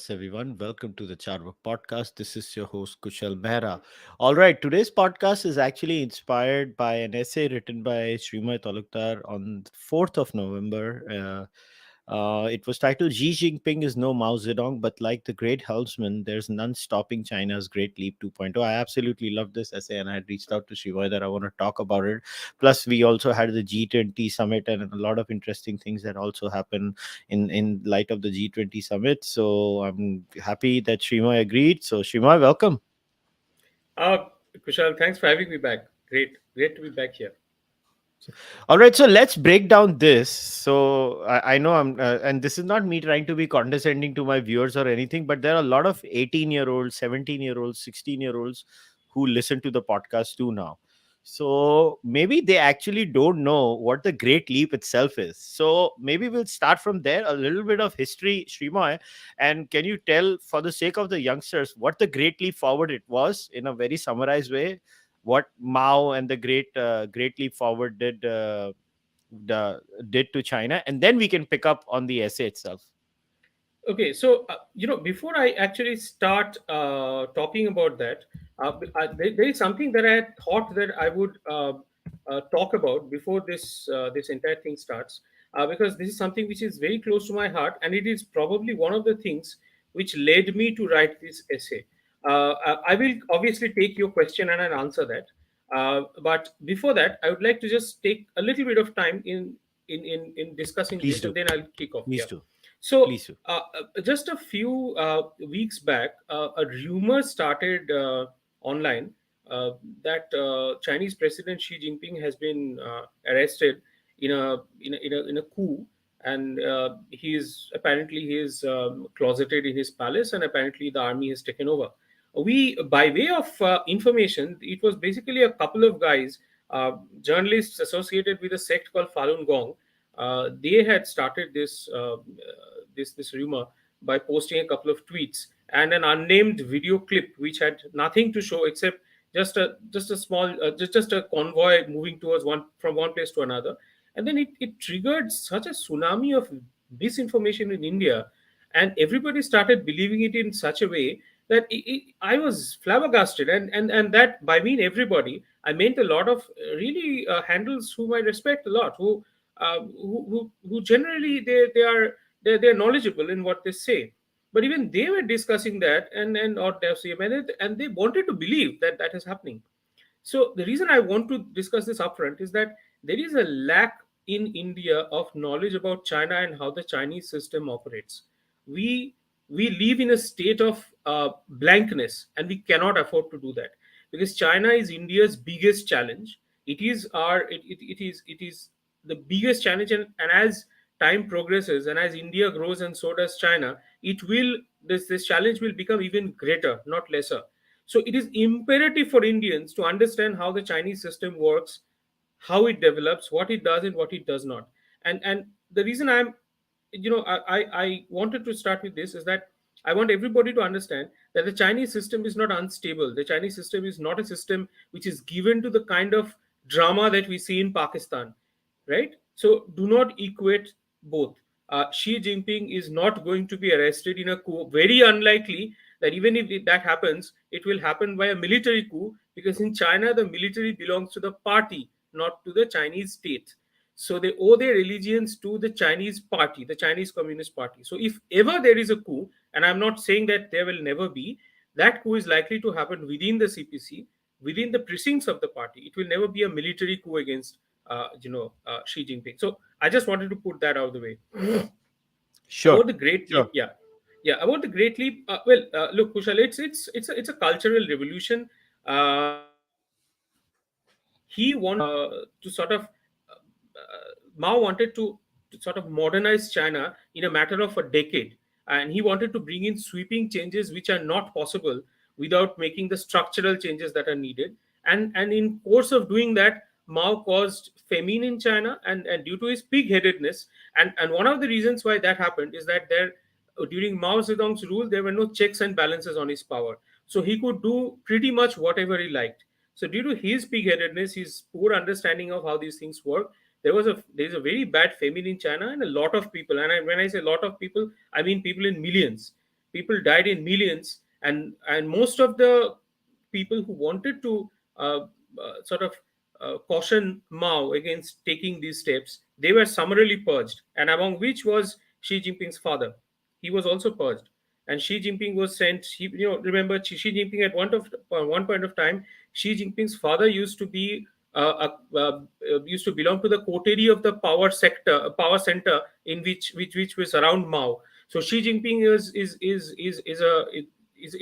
Namaste, everyone. Welcome to the Cārvāka podcast. This is your host, Kushalmehra. All right, today's podcast is actually inspired by an essay written by Sreemoy Talukdar on the 4th of November. It was titled Xi Jinping is no Mao Zedong, but like the great helmsman, there's none stopping China's Great Leap 2.0. I absolutely love this essay, and I had reached out to Sreemoy that I want to talk about it. Plus, we also had the G20 summit and a lot of interesting things that also happened in light of the G20 summit. So I'm happy that Sreemoy agreed. So Sreemoy, welcome. Uh, Kushal, thanks for having me back. Great to be back here. All right, so let's break down this. So I know and this is not me trying to be condescending to my viewers or anything, but there are a lot of 18-year-olds, 17-year-olds, 16-year-olds who listen to the podcast too now. So maybe they actually don't know what the Great Leap itself is. So maybe we'll start from there, a little bit of history, Sreemoy. And can you tell, for the sake of the youngsters, what the Great Leap Forward it was in a very summarized way? What Mao and the Great Leap Forward did to China, and then we can pick up on the essay itself. Okay, so before I actually start talking about that, there is something that I had thought that I would talk about before this entire thing starts, because this is something which is very close to my heart, and it is probably one of the things which led me to write this essay. I will obviously take your question and I'll answer that, but before that, I would like to just take a little bit of time in discussing Please this, do. and then I'll kick off. Please Yeah. do. So, Please do. just a few weeks back, a rumor started online that Chinese President Xi Jinping has been arrested in a coup, and he is closeted in his palace, and apparently the army has taken over. We, by way of information, it was basically a couple of guys, journalists associated with a sect called Falun Gong. They had started this rumor by posting a couple of tweets and an unnamed video clip which had nothing to show except just a small just a convoy moving towards one from one place to another, and then it triggered such a tsunami of misinformation in India, and everybody started believing it in such a way that I was flabbergasted, and that by mean everybody, I meant a lot of really handles whom I respect a lot, who generally they're knowledgeable in what they say, but even they were discussing that, and or they wanted to believe that that is happening. So the reason I want to discuss this upfront is that there is a lack in India of knowledge about China and how the Chinese system operates. We we live in a state of blankness, and we cannot afford to do that, because China is India's biggest challenge. It is the biggest challenge, and as time progresses and as India grows and so does China, it will this challenge will become even greater, not lesser. So it is imperative for Indians to understand how the Chinese system works, how it develops, what it does and what it does not. And the reason I wanted to start with this is that I want everybody to understand that the Chinese system is not unstable. The Chinese system is not a system which is given to the kind of drama that we see in Pakistan, right? So do not equate both. Xi Jinping is not going to be arrested in a coup. Very unlikely that even if that happens, it will happen by a military coup, because in China the military belongs to the party, not to the Chinese state. So they owe their allegiance to the Chinese party, the Chinese Communist Party. So if ever there is a coup, and I'm not saying that there will never be, that coup is likely to happen within the CPC, within the precincts of the party. It will never be a military coup against Xi Jinping. So I just wanted to put that out of the way. Sure. About the Great Sure. Leap, yeah, yeah, about the Great Leap. Look, Kushal, it's a cultural revolution. He wanted to sort of Mao wanted to sort of modernize China in a matter of a decade, and he wanted to bring in sweeping changes which are not possible without making the structural changes that are needed. And in course of doing that, Mao caused famine in China, and due to his pig-headedness, and one of the reasons why that happened is that during Mao Zedong's rule there were no checks and balances on his power, so he could do pretty much whatever he liked. So due to his pig-headedness, his poor understanding of how these things work, there's a very bad famine in China, and a lot of people, when I say a lot of people, I mean people in millions, People died in millions, and most of the people who wanted to sort of caution Mao against taking these steps, they were summarily purged, and among which was Xi Jinping's father. He was also purged, and Xi Jinping was sent. Remember Xi Jinping at one point of time, Xi Jinping's father used to be used to belong to the coterie of the power center in which was around Mao. So Xi Jinping is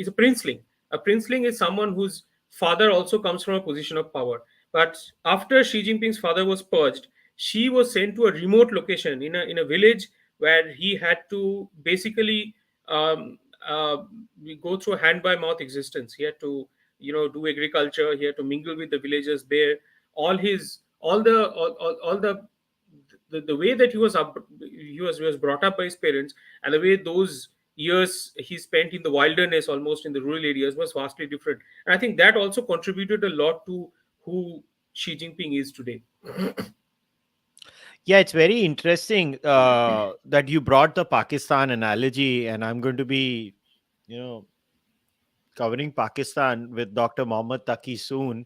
a princeling. A princeling is someone whose father also comes from a position of power. But after Xi Jinping's father was purged, Xi was sent to a remote location in a village where he had to basically um, uh, go through a hand by mouth existence. He had to do agriculture. He had to mingle with the villagers there. All the way that he was brought up by his parents, and the way those years he spent in the wilderness, almost in the rural areas, was vastly different. And I think that also contributed a lot to who Xi Jinping is today. Yeah, it's very interesting that you brought the Pakistan analogy, and I'm going to be, you know, covering Pakistan with Dr. Mohammad Taki soon,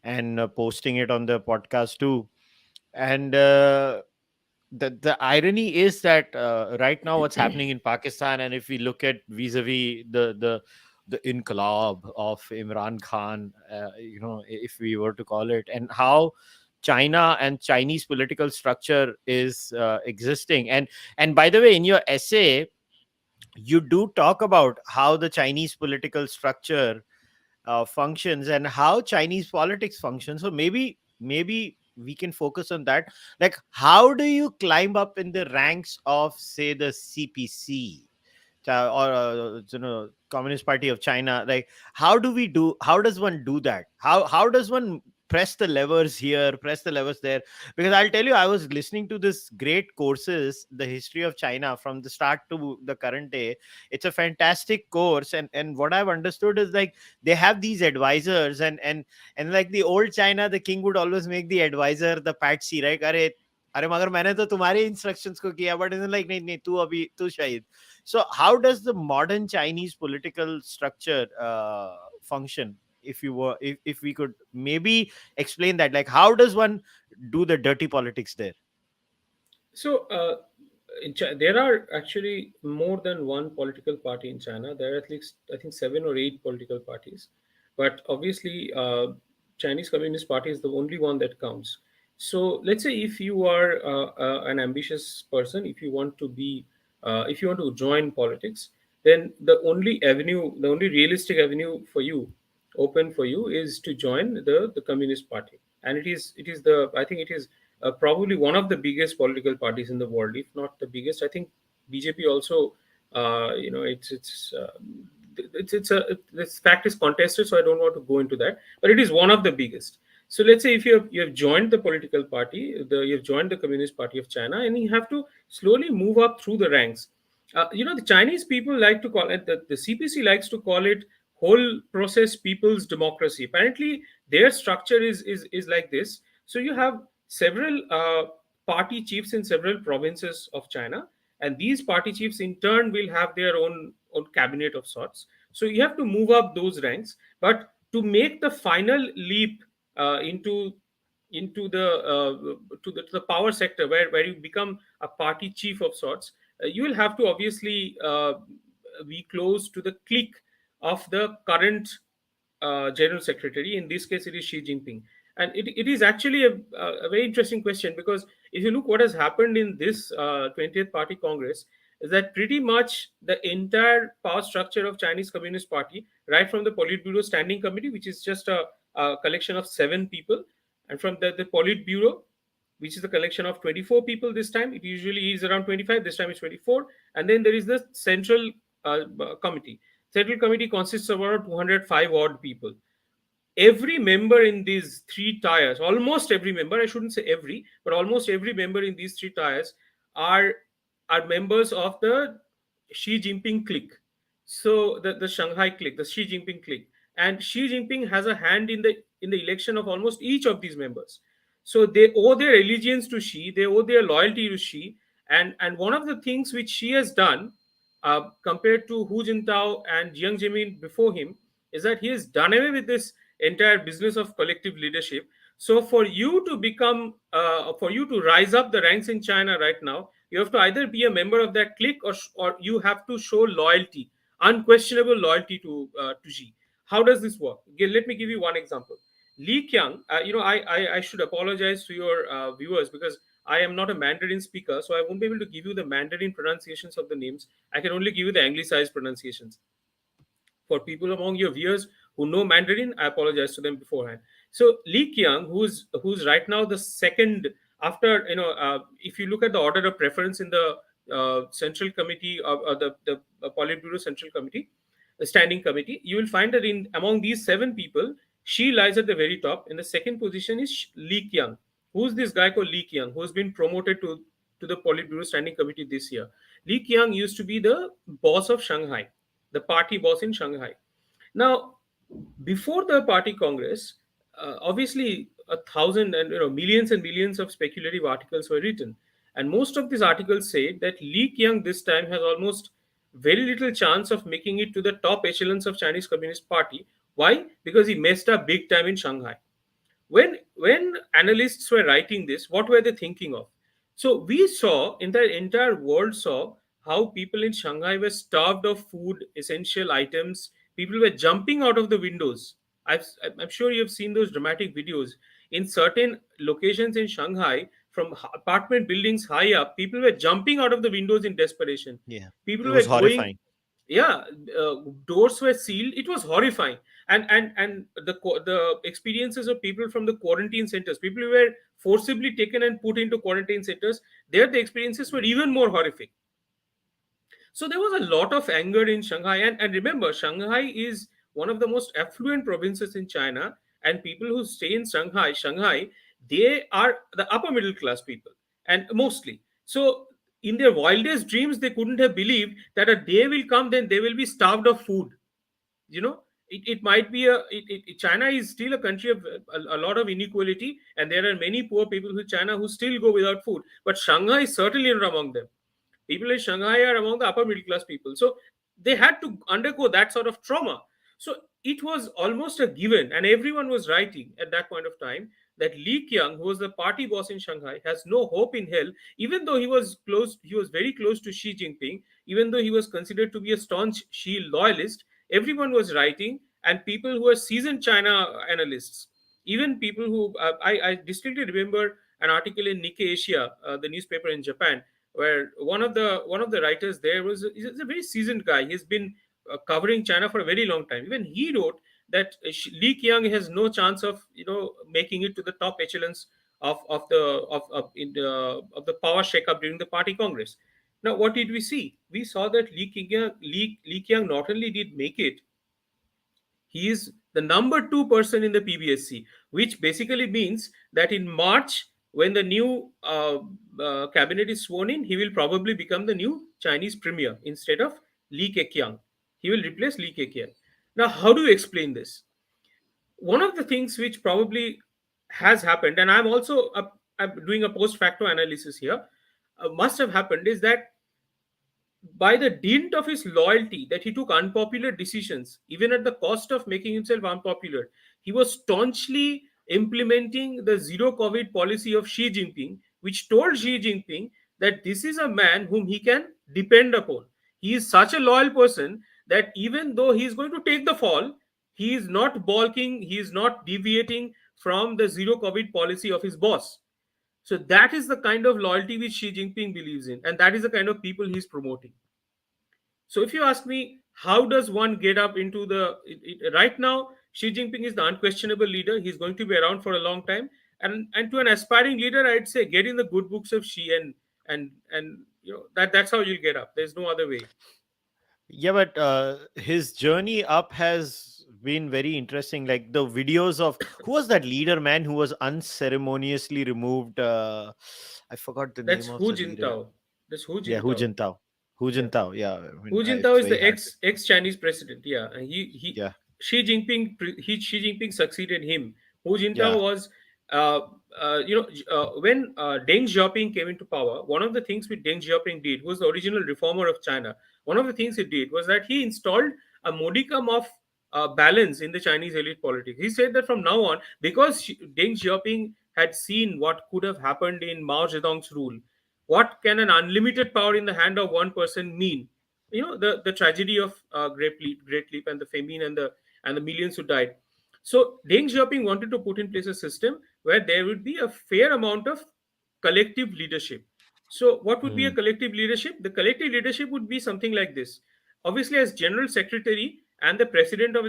and posting it on the podcast too. And the irony is that right now what's happening in Pakistan, and if we look at vis-a-vis the inqilab of Imran Khan, if we were to call it, and how China and Chinese political structure is existing. And by the way, in your essay, you do talk about how the Chinese political structure functions and how Chinese politics functions. So maybe we can focus on that. Like, how do you climb up in the ranks of, say, the CPC, or Communist Party of China? Like, how does one do that? How does one press the levers here, press the levers there? Because I'll tell you, I was listening to this great courses, the history of China from the start to the current day. It's a fantastic course, and what I've understood is, like, they have these advisors, and like the old China, the king would always make the advisor the patsy, right? अरे मगर मैंने तो तुम्हारे instructions को किया, but isn't like, नहीं नहीं तू अभी तू शहीद. So how does the modern Chinese political structure function? If we could maybe explain that, like, how does one do the dirty politics there? So, there are actually more than one political party in China. There are at least, I think, 7 or 8 political parties. But obviously, Chinese Communist Party is the only one that counts. So, let's say if you are an ambitious person, if you want to join politics, then the only realistic avenue for you, open for you, is to join the Communist Party. And I think it is probably one of the biggest political parties in the world, if not the biggest. I think BJP also, this fact is contested, so I don't want to go into that. But it is one of the biggest. So let's say if you have joined the political party, you have joined the Communist Party of China, and you have to slowly move up through the ranks. The Chinese people like to call it, the CPC likes to call it, whole process people's democracy. Apparently, their structure is like this. So you have several party chiefs in several provinces of China, and these party chiefs in turn will have their own cabinet of sorts. So you have to move up those ranks, but to make the final leap into the power sector, where you become a party chief of sorts, you will have to obviously be close to the clique of the current general secretary. In this case, it is Xi Jinping. And it is actually a very interesting question, because if you look what has happened in this 20th Party Congress, is that pretty much the entire power structure of Chinese Communist Party, right from the Politburo Standing Committee, which is just a collection of 7 people, and from the Politburo, which is a collection of 24 people this time. It usually is around 25. This time it's 24. And then there is the Central Committee. Central Committee consists of around 205 odd people. Every member in these 3 tiers, almost every member, I shouldn't say every, but almost every member in these 3 tiers are members of the Xi Jinping clique. So the Shanghai clique, the Xi Jinping clique. And Xi Jinping has a hand in the election of almost each of these members. So they owe their allegiance to Xi, they owe their loyalty to Xi. And one of the things which Xi has done compared to Hu Jintao and Jiang Zemin before him, is that he has done away with this entire business of collective leadership. So for you to become, for you to rise up the ranks in China right now, you have to either be a member of that clique, or you have to show loyalty, unquestionable loyalty to Xi. How does this work? Let me give you one example. Li Qiang, I should apologize to your viewers because I am not a Mandarin speaker, so I won't be able to give you the Mandarin pronunciations of the names. I can only give you the anglicized pronunciations. For people among your viewers who know Mandarin, I apologize to them beforehand. So Li Qiang, who's right now the second after, if you look at the order of preference in the Central Committee, or the Politburo Central Committee, the Standing Committee, you will find that in among these seven people, she lies at the very top. In the second position is Li Qiang. Who's this guy called Li Qiang, who's been promoted to the Politburo Standing Committee this year? Li Qiang used to be the boss of Shanghai, the party boss in Shanghai. Now, before the party congress, obviously a thousand and millions and millions of speculative articles were written, and most of these articles say that Li Qiang this time has almost very little chance of making it to the top echelons of Chinese Communist Party. Why? Because he messed up big time in Shanghai. When analysts were writing this, what were they thinking of? So we saw, in the entire world saw, how people in Shanghai were starved of food, essential items. People were jumping out of the windows. I'm sure you've seen those dramatic videos in certain locations in Shanghai, from apartment buildings high up. People were jumping out of the windows in desperation. Yeah, People it were was going, horrifying. yeah, doors were sealed. It was horrifying. And the experiences of people from the quarantine centers, people who were forcibly taken and put into quarantine centers, there the experiences were even more horrific. So there was a lot of anger in Shanghai. And remember, Shanghai is one of the most affluent provinces in China. And people who stay in Shanghai, they are the upper middle class people, and mostly. So in their wildest dreams, they couldn't have believed that a day will come, then they will be starved of food. It might be China is still a country of a lot of inequality, and there are many poor people in China who still go without food. But Shanghai is certainly not among them. People in Shanghai are among the upper middle class people. So they had to undergo that sort of trauma. So it was almost a given, and everyone was writing at that point of time that Li Qiang, who was the party boss in Shanghai, has no hope in hell, even though he was very close to Xi Jinping, even though he was considered to be a staunch Xi loyalist. Everyone was writing, and people who are seasoned China analysts, even people who I distinctly remember an article in Nikkei Asia, the newspaper in Japan, where one of the writers there is a very seasoned guy. He's been covering China for a very long time. Even he wrote that Li Qiang has no chance of making it to the top echelons of the power shakeup during the party congress. Now, what did we see? We saw that Li Qiang not only did make it, he is the number two person in the PBSC, which basically means that in March, when the new cabinet is sworn in, he will probably become the new Chinese premier instead of Li Keqiang. He will replace Li Keqiang. Now, how do you explain this? One of the things which probably has happened, and I'm doing a post facto analysis here, must have happened is that by the dint of his loyalty, that he took unpopular decisions even at the cost of making himself unpopular. He was staunchly implementing the zero covid policy of Xi Jinping, which told Xi Jinping that this is a man whom he can depend upon. He is such a loyal person that even though he is going to take the fall, he is not balking, he is not deviating from the zero covid policy of his boss. So that is the kind of loyalty which Xi Jinping believes in, and that is the kind of people he's promoting. So if you ask me, how does one get up into right now? Xi Jinping is the unquestionable leader. He's going to be around for a long time, and to an aspiring leader, I'd say get in the good books of Xi, and that's how you'll get up. There's no other way. Yeah, but his journey up has been very interesting. Like the videos of who was that leader man who was unceremoniously removed. I forgot the That's name of Hu the leader. Jintao. That's Hu Yeah, Hu Jintao. Jintao. Hu Yeah. Jintao. Yeah, I mean, Hu Jintao it's is very the hard to. ex Chinese president. Yeah, and he Yeah, Xi Jinping succeeded him. Hu yeah, Jintao was, uh, when Deng Xiaoping came into power. One of the things which Deng Xiaoping did, who was the original reformer of China, one of the things he did was that he installed a modicum of balance in the Chinese elite politics. He said that from now on, because Deng Xiaoping had seen what could have happened in Mao Zedong's rule, what can an unlimited power in the hand of one person mean? The tragedy of Great Leap, and the famine, and the millions who died. So Deng Xiaoping wanted to put in place a system where there would be a fair amount of collective leadership. So what would be a Hmm. collective leadership? The collective leadership would be something like this. Obviously, as general secretary and the president of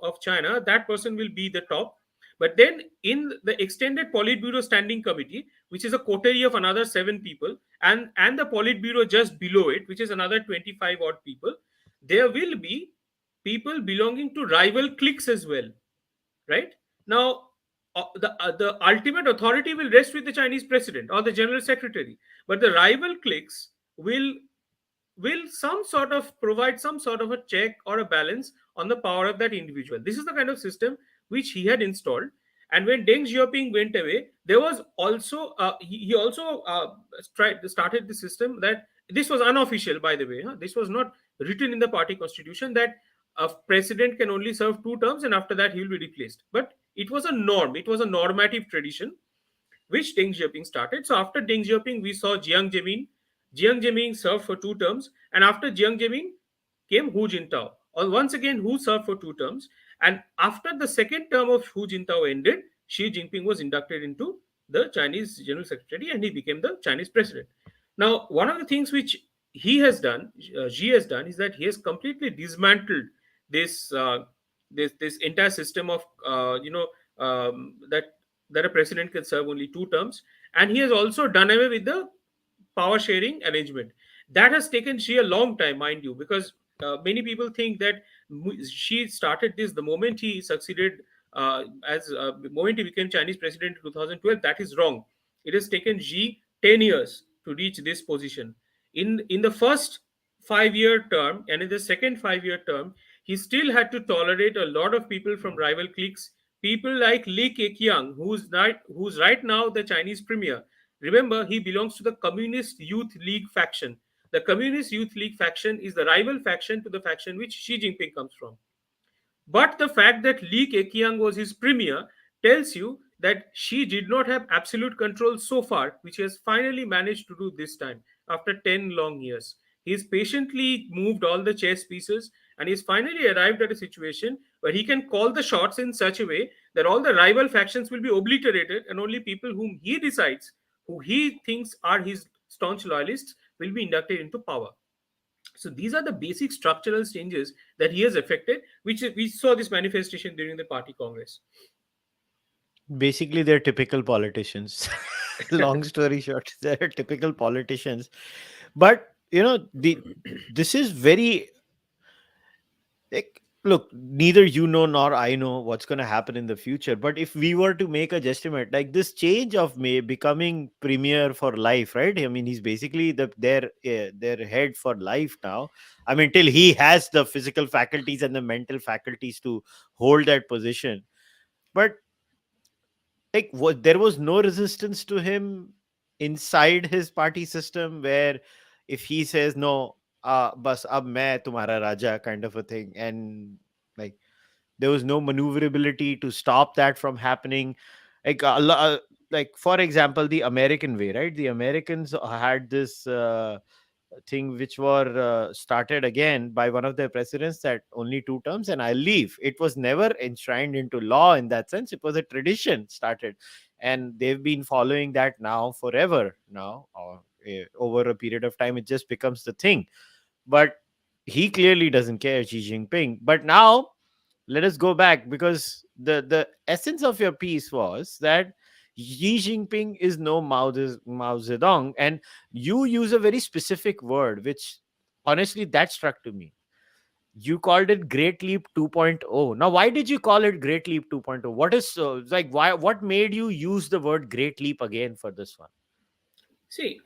of China, that person will be the top. But then in the extended Politburo Standing Committee, which is a coterie of another 7 people, and the Politburo just below it, which is another 25 odd people, there will be people belonging to rival cliques as well, right? Now, the ultimate authority will rest with the Chinese president or the general secretary, but the rival cliques will some sort of provide some sort of a check or a balance on the power of that individual. This is the kind of system which he had installed. And when Deng Xiaoping went away, there was also he also started the system that this was unofficial, by the way. This was not written in the party constitution that a president can only serve 2 terms and after that he will be replaced. But it was a norm. It was a normative tradition which Deng Xiaoping started. So after Deng Xiaoping, we saw Jiang Zemin. Jiang Zemin served for 2 terms, and after Jiang Zemin came Hu Jintao. Or once again, who served for 2 terms. And after the second term of Hu Jintao ended, Xi Jinping was inducted into the Chinese General Secretary, and he became the Chinese president. Now, one of the things which he has done, Xi has done, is that he has completely dismantled this this entire system of that a president can serve only 2 terms, and he has also done away with the power sharing arrangement. That has taken Xi a long time, mind you, because many people think that Xi started this the moment he succeeded as the moment he became Chinese president in 2012. That is wrong. It has taken Xi 10 years to reach this position. In the first 5 year term and in the second 5 year term, he still had to tolerate a lot of people from rival cliques. People like Li Keqiang, who's right now the Chinese premier. Remember, he belongs to the Communist Youth League faction. The Communist Youth League faction is the rival faction to the faction which Xi Jinping comes from. But the fact that Li Keqiang was his premier tells you that she did not have absolute control so far, which he has finally managed to do this time after 10 long years. He's patiently moved all the chess pieces and he's finally arrived at a situation where he can call the shots in such a way that all the rival factions will be obliterated and only people whom he decides, who he thinks are his staunch loyalists, will be inducted into power. So these are the basic structural changes that he has effected, which we saw this manifestation during the party congress. Basically, they're typical politicians. Long story short, they're typical politicians. But this is very, like, look, neither you know nor I know what's going to happen in the future. But if we were to make a guesstimate, like this change of May becoming premier for life, right? I mean, he's basically their head for life now. I mean, till he has the physical faculties and the mental faculties to hold that position. But like, what, there was no resistance to him inside his party system, where if he says no, bas ab main tumhara raja, kind of a thing, and like there was no maneuverability to stop that from happening. Like like, for example, the American way, right? The Americans had this thing which were started again by one of their presidents, that only 2 terms and I leave. It was never enshrined into law in that sense. It was a tradition started, and they've been following that now forever now, or over a period of time it just becomes the thing. But he clearly doesn't care, Xi Jinping. But now let us go back, because the essence of your piece was that Xi Jinping is no Mao Zedong, and you use a very specific word, which honestly that struck to me. You called it Great Leap 2.0. Now, why did you call it Great Leap 2.0? What is like, why? What made you use the word Great Leap again for this one? See,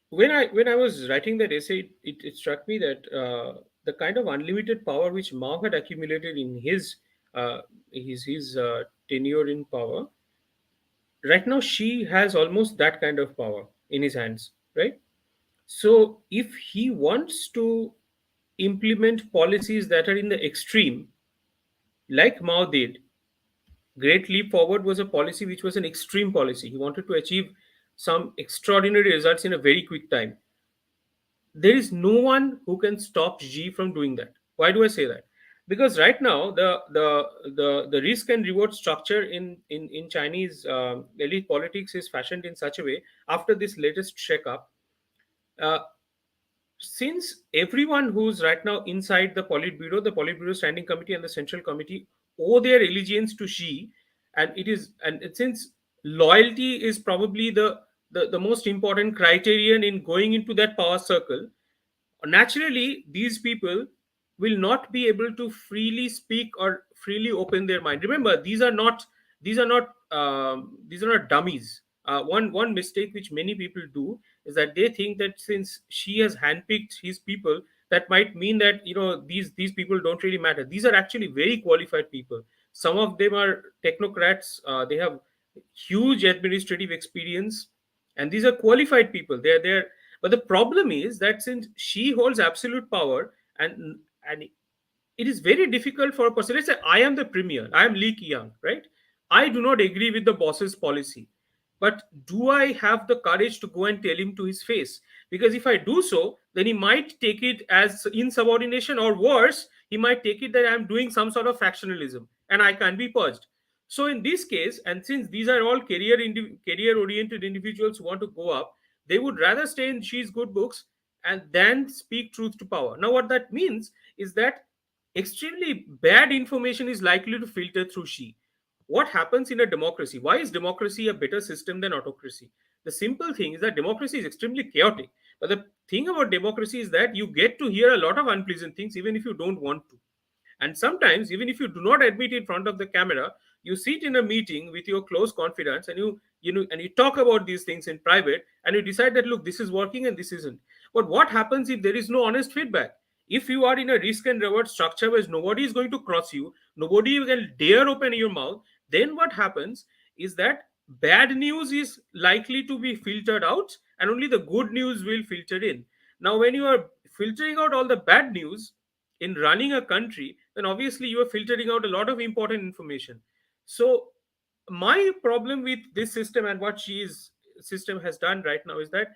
when I was writing that essay, it struck me that the kind of unlimited power which Mao had accumulated in his tenure in power, right now she has almost that kind of power in his hands, right? So if he wants to implement policies that are in the extreme, like Mao did, Great Leap Forward was a policy which was an extreme policy. He wanted to achieve some extraordinary results in a very quick time. There is no one who can stop Xi from doing that. Why do I say that? Because right now the risk and reward structure in Chinese elite politics is fashioned in such a way. After this latest shake-up, uh, since everyone who's right now inside the Politburo Standing Committee, and the Central Committee owe their allegiance to Xi, and since loyalty is probably the most important criterion in going into that power circle, naturally these people will not be able to freely speak or freely open their mind. Remember, these are not dummies. One mistake which many people do is that they think that since she has handpicked his people, that might mean that these people don't really matter. These are actually very qualified people. Some of them are technocrats. They have huge administrative experience, and these are qualified people. They're But the problem is that since she holds absolute power, and it is very difficult for a person. Let's say I am the premier, I am Li Qiang, right? I do not agree with the boss's policy, but do I have the courage to go and tell him to his face? Because if I do so, then he might take it as insubordination, or worse, he might take it that I'm doing some sort of factionalism and I can't be purged. So in this case, and since these are all career oriented individuals who want to go up, they would rather stay in Xi's good books and then speak truth to power. Now, what that means is that extremely bad information is likely to filter through Xi. What happens in a democracy? Why is democracy a better system than autocracy? The simple thing is that democracy is extremely chaotic. But the thing about democracy is that you get to hear a lot of unpleasant things even if you don't want to. And sometimes, even if you do not admit in front of the camera, you sit in a meeting with your close confidants, and you talk about these things in private, and you decide that, look, this is working and this isn't. But what happens if there is no honest feedback? If you are in a risk and reward structure where nobody is going to cross you, nobody can dare open your mouth, then what happens is that bad news is likely to be filtered out and only the good news will filter in. Now, when you are filtering out all the bad news in running a country, then obviously you are filtering out a lot of important information. So my problem with this system and what she's system has done right now is that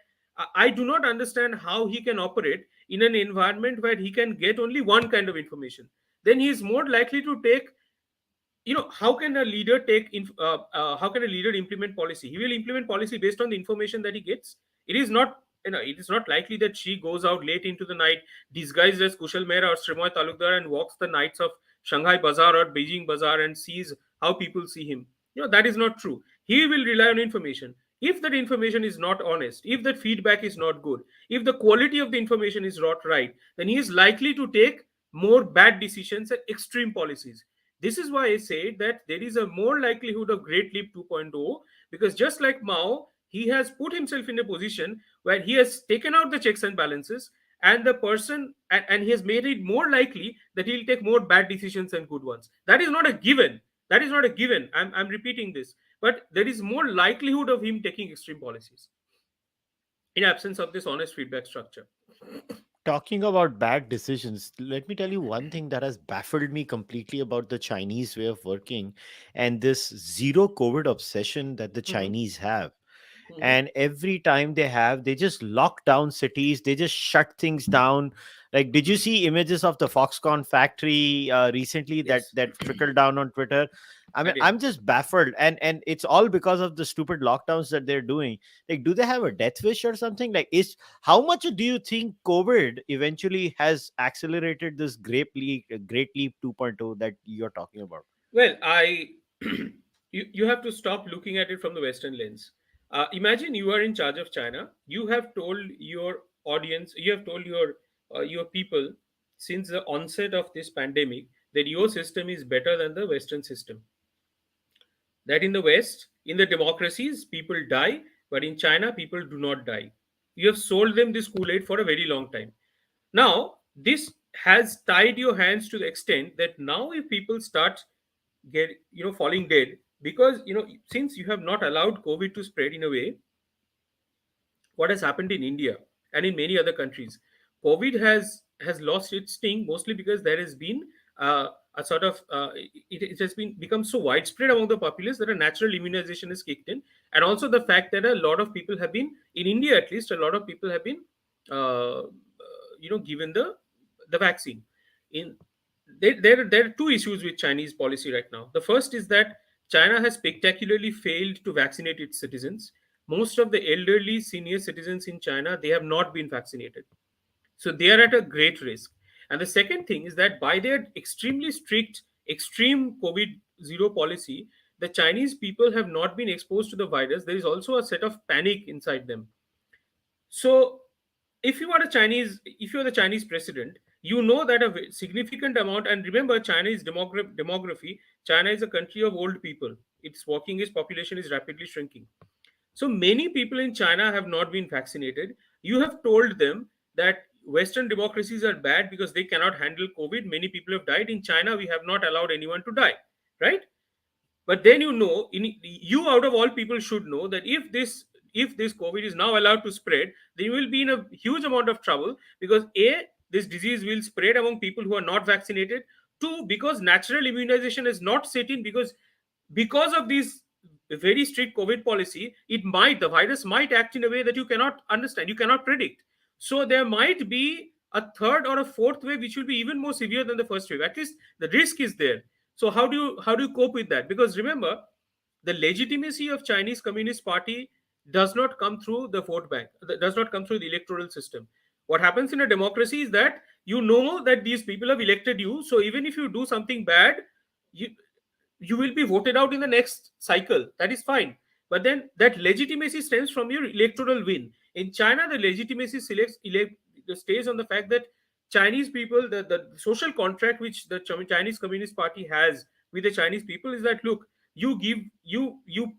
I do not understand how he can operate in an environment where he can get only one kind of information. Then he is more likely to take, how can a leader how can a leader implement policy? He will implement policy based on the information that he gets. It is not, it is not likely that she goes out late into the night disguised as Kushalmehra or Sreemoy Talukdar and walks the nights of Shanghai Bazaar or Beijing Bazaar and sees how people see him. That is not true. He will rely on information. If that information is not honest, if that feedback is not good, if the quality of the information is not right, then he is likely to take more bad decisions and extreme policies. This is why I say that there is a more likelihood of Great Leap 2.0, because just like Mao, he has put himself in a position where he has taken out the checks and balances, and the person and he has made it more likely that he'll take more bad decisions than good ones. That is not a given. That is not a given. I'm repeating this. But there is more likelihood of him taking extreme policies in absence of this honest feedback structure. Talking about bad decisions, let me tell you one thing that has baffled me completely about the Chinese way of working and this zero COVID obsession that the Mhm, Chinese have. mhm. And every time they just lock down cities, they just shut things down. Like, did you see images of the Foxconn factory recently that Yes, trickled down on Twitter? I I mean, did. I'm just baffled, and it's all because of the stupid lockdowns that they're doing. Like, do they have a death wish or something? Like, is how much do you think COVID eventually has accelerated this great leap 2.0 that you're talking about? Well, you have to stop looking at it from the Western lens. Imagine you are in charge of China. You have told your audience, you have told your people since the onset of this pandemic that your system is better than the Western system. That in the West, in the democracies, people die, but in China, people do not die. You have sold them this Kool Aid for a very long time. Now, this has tied your hands to the extent that now, if people start falling dead, because since you have not allowed COVID to spread in a way, what has happened in India? and in many other countries. COVID has lost its sting mostly because there has been a sort of it has been become so widespread among the populace that a natural immunization is kicked in, and also the fact that a lot of people have been, in India at least, a lot of people have been given the vaccine. In there are two issues with Chinese policy right now. The first is that China has spectacularly failed to vaccinate its citizens. Most of the elderly senior citizens in China, they have not been vaccinated, so they are at a great risk. And the second thing is that by their extremely strict, extreme COVID zero policy, the Chinese people have not been exposed to the virus. There is also a set of panic inside them. So if you are the Chinese president, you know that a significant amount, and remember, China is demography. China is a country of old people. Its working age population is rapidly shrinking. So many people in China have not been vaccinated. You have told them that Western democracies are bad because they cannot handle COVID. Many people have died. In China, we have not allowed anyone to die, right? But then you out of all people should know that if this COVID is now allowed to spread, then you will be in a huge amount of trouble, because a, this disease will spread among people who are not vaccinated. Two, because natural immunization is not set in, because of this very strict COVID policy, the virus might act in a way that you cannot understand, you cannot predict. So there might be a third or a fourth wave which will be even more severe than the first wave. At least the risk is there. So how do you cope with that? Because remember, the legitimacy of Chinese Communist Party does not come through the vote bank, does not come through the electoral system. What happens in a democracy is that you know that these people have elected you, so even if you do something bad, you you will be voted out in the next cycle. That is fine. But then that legitimacy stems from your electoral win. In China, the legitimacy stays on the fact that Chinese people, the social contract which the Chinese Communist Party has with the Chinese people is that, look, you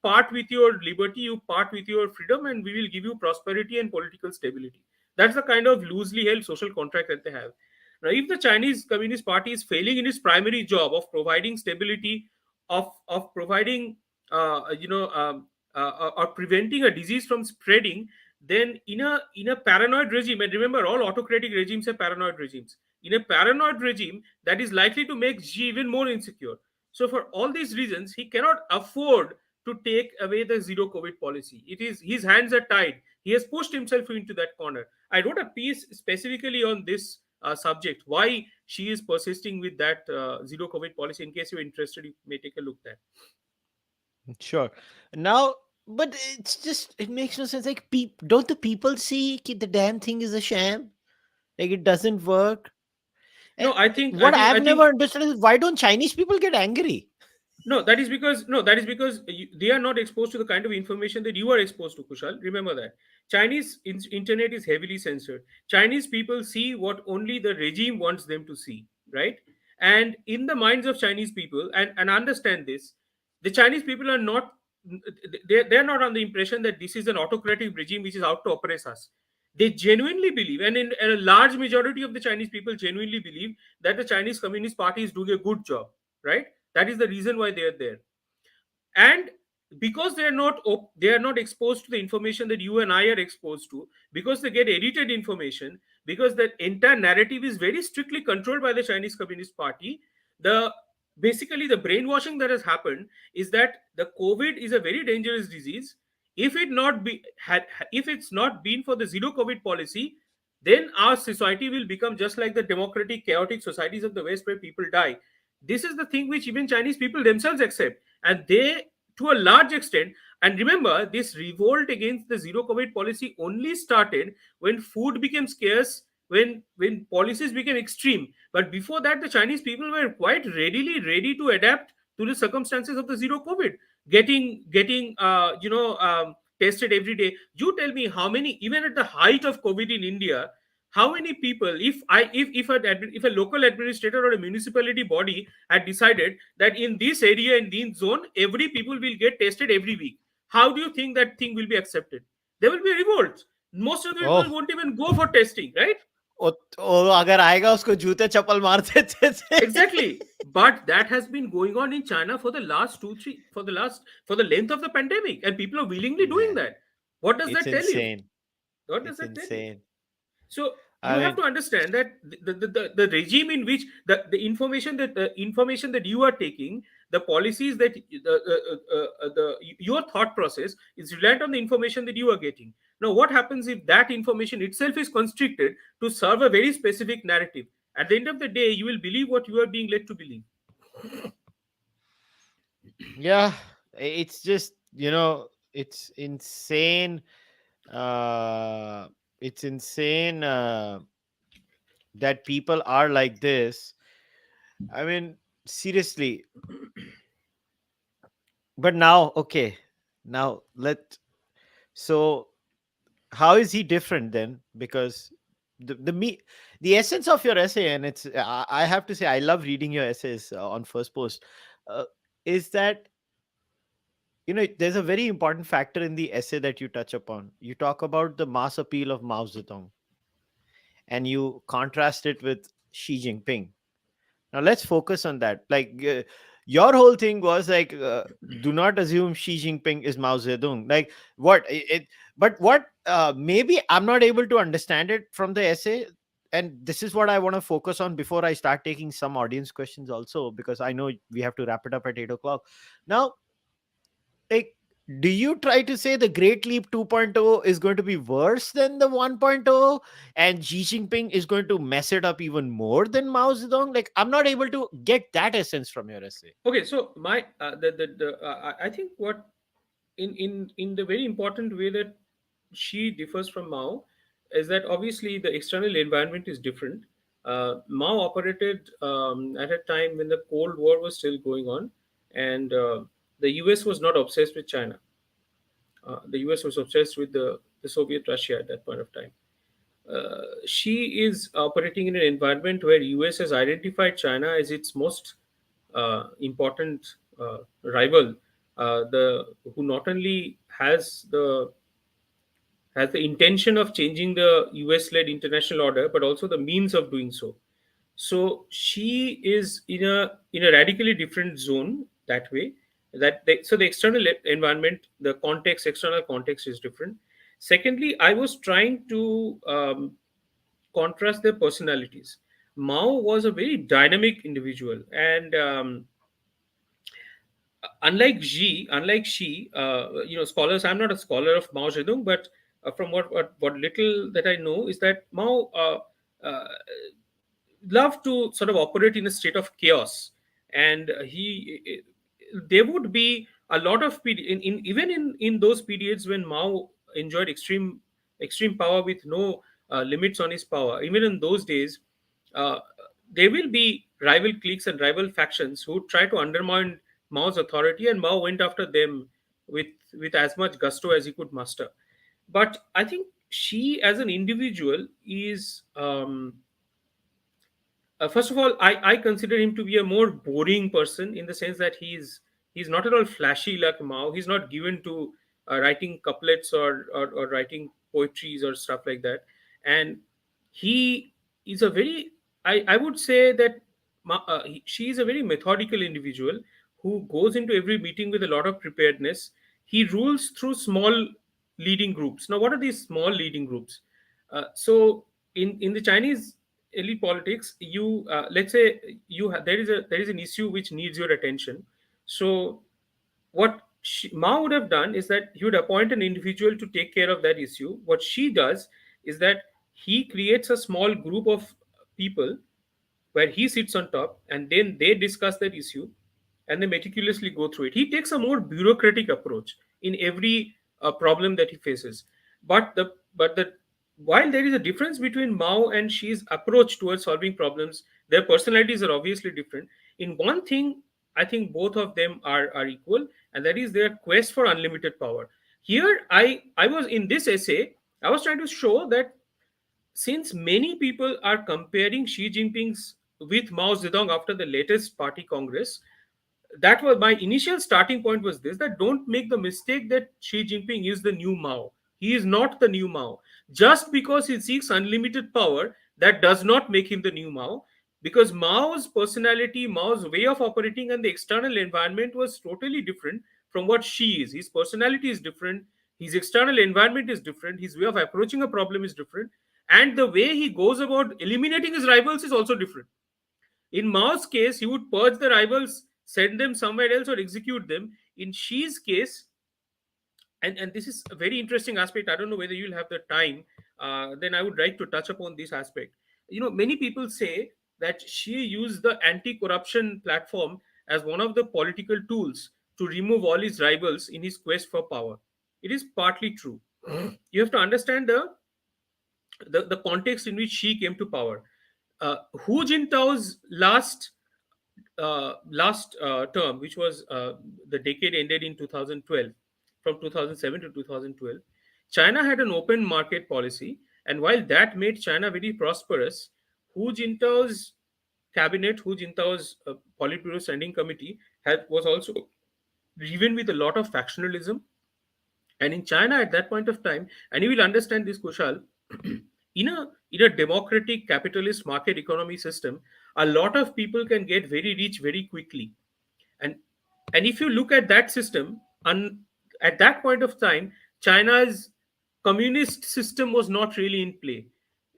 part with your liberty, you part with your freedom, and we will give you prosperity and political stability. That's the kind of loosely held social contract that they have. Now, if the Chinese Communist Party is failing in its primary job of providing stability, of providing or preventing a disease from spreading, then in a paranoid regime, and remember, all autocratic regimes are paranoid regimes. In a paranoid regime, that is likely to make Xi even more insecure. So for all these reasons, he cannot afford to take away the zero COVID policy. It is, his hands are tied. He has pushed himself into that corner. I wrote a piece specifically on this subject, why she is persisting with that zero COVID policy. In case you're interested, you may take a look there. Sure. Now, but it's just, it makes no sense. Like, don't the people see the damn thing is a sham? Like, it doesn't work. No, And I think, I what think, I I've never think understood is, why don't Chinese people get angry? no, that is because they are not exposed to the kind of information that you are exposed to, Kushal. Remember that Chinese internet is heavily censored. Chinese people see what only the regime wants them to see, right? And in the minds of Chinese people, and understand this, the Chinese people are not, they're not on the impression that this is an autocratic regime which is out to oppress us. They genuinely believe, and a large majority of the Chinese people genuinely believe, that the Chinese Communist Party is doing a good job, right? That is the reason why they are there. And because they are not exposed to the information that you and I are exposed to, because they get edited information, because the entire narrative is very strictly controlled by the Chinese Communist Party, the basically the brainwashing that has happened is that the COVID is a very dangerous disease. If it's not been for the zero COVID policy, then our society will become just like the democratic chaotic societies of the West, where people die. This is the thing which even Chinese people themselves accept, and they, to a large extent, and remember, this revolt against the zero COVID policy only started when food became scarce, when policies became extreme. But before that, the Chinese people were quite ready to adapt to the circumstances of the zero COVID, getting tested every day. You tell me, how many, even at the height of COVID in India, how many people, if a local administrator or a municipality body had decided that in this area, in this zone, every people will get tested every week, how do you think that thing will be accepted? There will be revolts. Most of the people Oh, won't even go for testing, right? अगर आएगा उसको जूते चप्पल मार देते थे. Exactly. But that has been going on in China for the last two three for the length of the pandemic, and people are willingly doing Man, that. What does it's that tell you? insane. What does It's that tell you? insane. So you I have mean, to understand that the regime in which the information that you are taking, the policies that your thought process is reliant on the information that you are getting. Now what happens if that information itself is constricted to serve a very specific narrative? At the end of the day, you will believe what you are being led to believe. yeah, it's just, it's insane. Uh, it's insane that people are like this. I mean, seriously. But now, okay, now so how is he different then? Because the essence of your essay, and I have to say I love reading your essays on First Post, uh, is that, there's a very important factor in the essay that you touch upon. You talk about the mass appeal of Mao Zedong, and you contrast it with Xi Jinping. Now let's focus on that. Like, your whole thing was like, do not assume Xi Jinping is Mao Zedong. Like, what but what, maybe I'm not able to understand it from the essay, and this is what I want to focus on before I start taking some audience questions also, because I know we have to wrap it up at 8 o'clock. Now, like, do you try to say the Great Leap 2.0 is going to be worse than the 1.0, and Xi Jinping is going to mess it up even more than Mao Zedong? Like, I'm not able to get that essence from your essay. Okay, so my I think what, in the very important way that she differs from Mao, is that obviously the external environment is different. Mao operated at a time when the Cold War was still going on, and the US was not obsessed with China. The US was obsessed with the Soviet Russia at that point of time. She is operating in an environment where US has identified China as its most important rival, the who not only has the intention of changing the US-led international order, but also the means of doing so. So she is in a radically different zone that way. So the environment, the context, external context is different. Secondly, I was trying to contrast their personalities. Mao was a very dynamic individual, and unlike Xi, scholars. I'm not a scholar of Mao Zedong, but from what little that I know is that Mao uh, loved to sort of operate in a state of chaos, and there would be a lot of even in those periods when Mao enjoyed extreme power with no limits on his power. Even in those days, uh, there will be rival cliques and rival factions who try to undermine Mao's authority, and Mao went after them with with as much gusto as he could muster. But I think she, as an individual, is first of all, I consider him to be a more boring person, in the sense that he's not at all flashy like Mao. He's not given to writing couplets or writing poetries or stuff like that. And he is a very, I would say that she is a very methodical individual who goes into every meeting with a lot of preparedness. He rules through small leading groups. Now, what are these small leading groups? So in the Chinese elite politics, you let's say there is an issue which needs your attention. So what Mao would have done is that he would appoint an individual to take care of that issue. What she does is that he creates a small group of people where he sits on top, and then they discuss that issue and they meticulously go through it. He takes a more bureaucratic approach in every problem that he faces. But the while there is a difference between Mao and Xi's approach towards solving problems, their personalities are obviously different. In one thing, I think both of them are equal, and that is their quest for unlimited power. Here, I was in this essay, I was trying to show that since many people are comparing Xi Jinping's with Mao Zedong after the latest party congress, that was my initial starting point, was this: that don't make the mistake that Xi Jinping is the new Mao. He is not the new Mao. Just because he seeks unlimited power, that does not make him the new Mao. Because Mao's personality, Mao's way of operating, and the external environment was totally different from what Xi is. His personality is different. His external environment is different. His way of approaching a problem is different. And the way he goes about eliminating his rivals is also different. In Mao's case, he would purge the rivals, send them somewhere else, or execute them. In Xi's case, and this is a very interesting aspect. I don't know whether you'll have the time. Then I would like to touch upon this aspect. Many people say that Xi used the anti-corruption platform as one of the political tools to remove all his rivals in his quest for power. It is partly true. You have to understand the context in which Xi came to power. Hu Jintao's last term, which was the decade ended in 2012, from 2007 to 2012, China had an open market policy, and while that made China very prosperous, Hu Jintao's cabinet, Hu Jintao's Politburo Standing Committee, was also driven with a lot of factionalism. And in China at that point of time, and you will understand this, Kushal, in a democratic capitalist market economy system, a lot of people can get very rich very quickly. And if you look at that system, at that point of time, China's communist system was not really in play.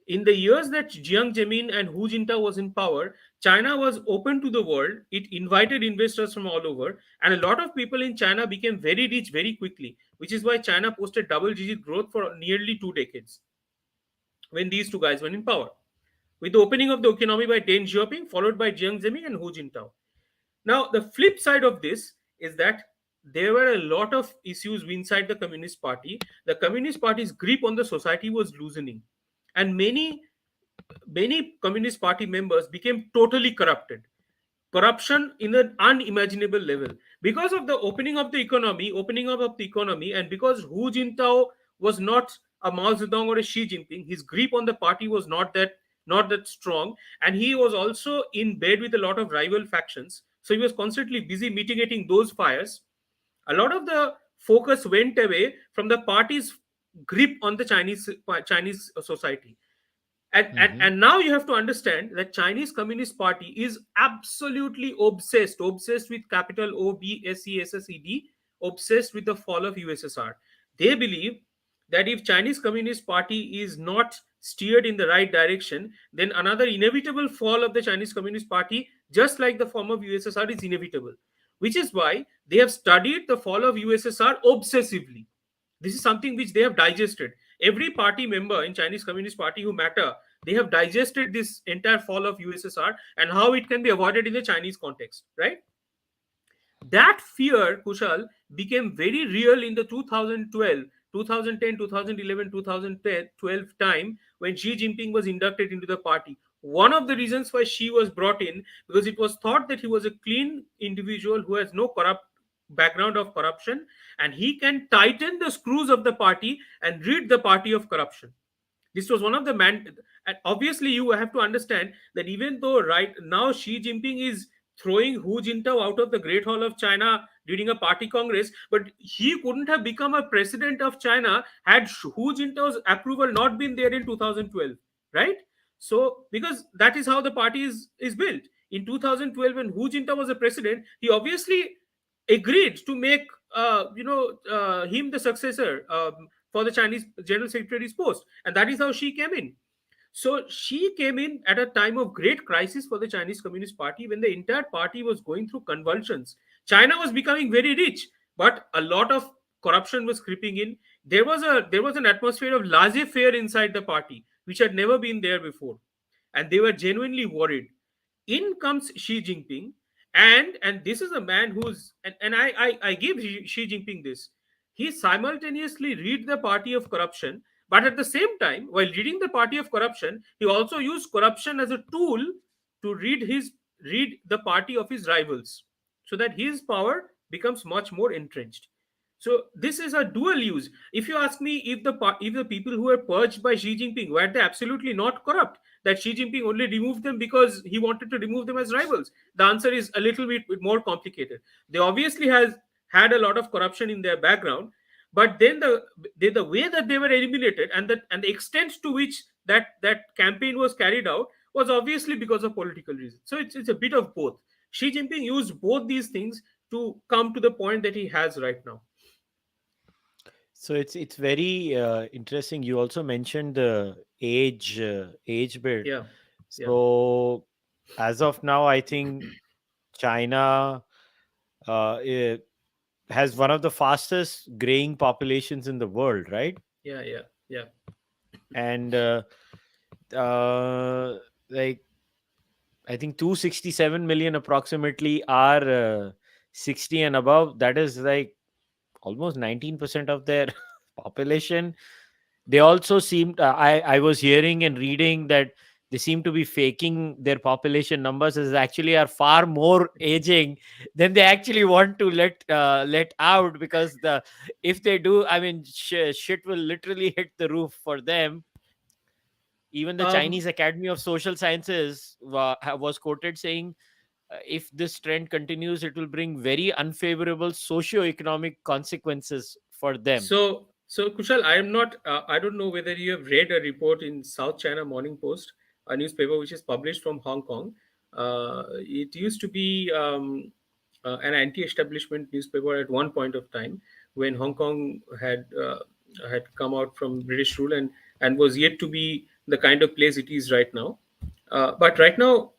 In the years that Jiang Zemin and Hu Jintao was in power, China was open to the world. It invited investors from all over, and a lot of people in China became very rich very quickly, which is why China posted double-digit growth for nearly 2 decades when these two guys were in power, with the opening of the economy by Deng Xiaoping, followed by Jiang Zemin and Hu Jintao. Now, the flip side of this is that there were a lot of issues inside the Communist Party. The Communist Party's grip on the society was loosening, and many Communist Party members became totally corrupted. Corruption in an unimaginable level because of the opening up of the economy, and because Hu Jintao was not a Mao Zedong or a Xi Jinping. His grip on the party was not that strong, and he was also in bed with a lot of rival factions. So he was constantly busy mitigating those fires. A lot of the focus went away from the party's grip on the Chinese society. Mm-hmm. And now you have to understand that Chinese Communist Party is absolutely obsessed with capital OBSESSED, obsessed with the fall of USSR. They believe that if Chinese Communist Party is not steered in the right direction, then another inevitable fall of the Chinese Communist Party, just like the fall of USSR, is inevitable. Which is why they have studied the fall of USSR obsessively. This is something which they have digested. Every party member in Chinese Communist Party who matter, they have digested this entire fall of USSR and how it can be avoided in the Chinese context, right? That fear, Kushal, became very real in the 2012, 2010, 2011, 2012 time when Xi Jinping was inducted into the party. One of the reasons why Xi was brought in, because it was thought that he was a clean individual who has no corrupt background of corruption, and he can tighten the screws of the party and rid the party of corruption. This was one of the and obviously you have to understand that even though right now Xi Jinping is throwing Hu Jintao out of the Great Hall of China during a party congress, but he couldn't have become a president of China had Hu Jintao's approval not been there in 2012, right? So because that is how the party is built. In 2012, when Hu Jintao was a president, he obviously agreed to make him the successor for the Chinese General Secretary's post, and that is how she came in. So she came in at a time of great crisis for the Chinese Communist Party when the entire party was going through convulsions. China was becoming very rich, but a lot of corruption was creeping in. There was an atmosphere of laissez-faire inside the party, which had never been there before, and they were genuinely worried. In comes Xi Jinping, and this is a man who's and I give Xi Jinping this. He simultaneously rid the party of corruption, but at the same time, while ridding the party of corruption, he also used corruption as a tool to rid the party of his rivals, so that his power becomes much more entrenched. So this is a dual use. If you ask me, if the people who were purged by Xi Jinping were they absolutely not corrupt, that Xi Jinping only removed them because he wanted to remove them as rivals, the answer is a little bit more complicated. They obviously has had a lot of corruption in their background, but then the way that they were eliminated, and the extent to which that campaign was carried out was obviously because of political reasons. So it's a bit of both. Xi Jinping used both these things to come to the point that he has right now. So it's very interesting. You also mentioned the age bit. Yeah, yeah, So as of now, I think China it has one of the fastest graying populations in the world, right? yeah, yeah, yeah. And uh, like I think 267 million approximately are 60 and above. That is like almost 19% of their population. They also seemed, I was hearing and reading that they seem to be faking their population numbers as actually are far more aging than they actually want to let out, because the if they do, I mean, shit will literally hit the roof for them. Even the Um, Chinese Academy of Social Sciences was quoted saying, if this trend continues, it will bring very unfavorable socio-economic consequences for them. so Kushal, I am not. I don't know whether you have read a report in South China Morning Post, a newspaper which is published from Hong Kong. It used to be an anti-establishment newspaper at one point of time when Hong Kong had come out from British rule and was yet to be the kind of place it is right now. But right now,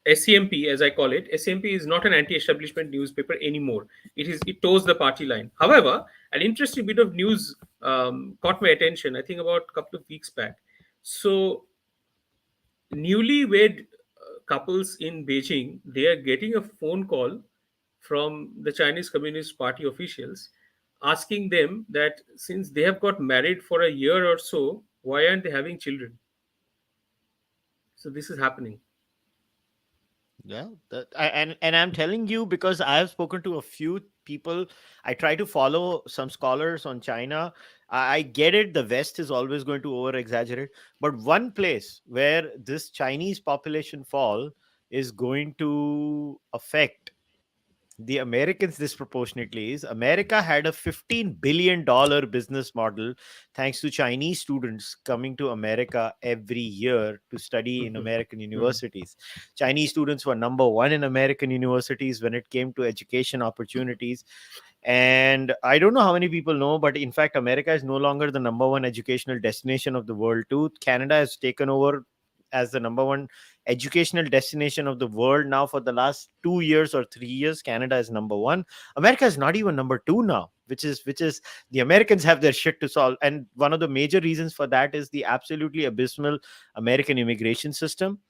SCMP, as I call it, SCMP is not an anti-establishment newspaper anymore. It toes the party line. However, an interesting bit of news caught my attention. I think about a couple of weeks back. So, newlywed couples in Beijing, they are getting a phone call from the Chinese Communist Party officials asking them that since they have got married for a year or so, why aren't they having children? So this is happening. Yeah, and I'm telling you because I have spoken to a few people. I try to follow some scholars on China. I get it. The West is always going to over exaggerate, but one place where this Chinese population fall is going to affect the Americans disproportionately is America had a $15 billion business model thanks to Chinese students coming to America every year to study in American Hmm. universities. Chinese students were number one in American universities when it came to education opportunities. And I don't know how many people know, but in fact, America is no longer the number one educational destination of the world, too. Canada has taken over as the number one educational destination of the world now for the last 2 years or 3 years. Canada is number one. America is not even number two now, which is the Americans have their shit to solve. And one of the major reasons for that is the absolutely abysmal American immigration system.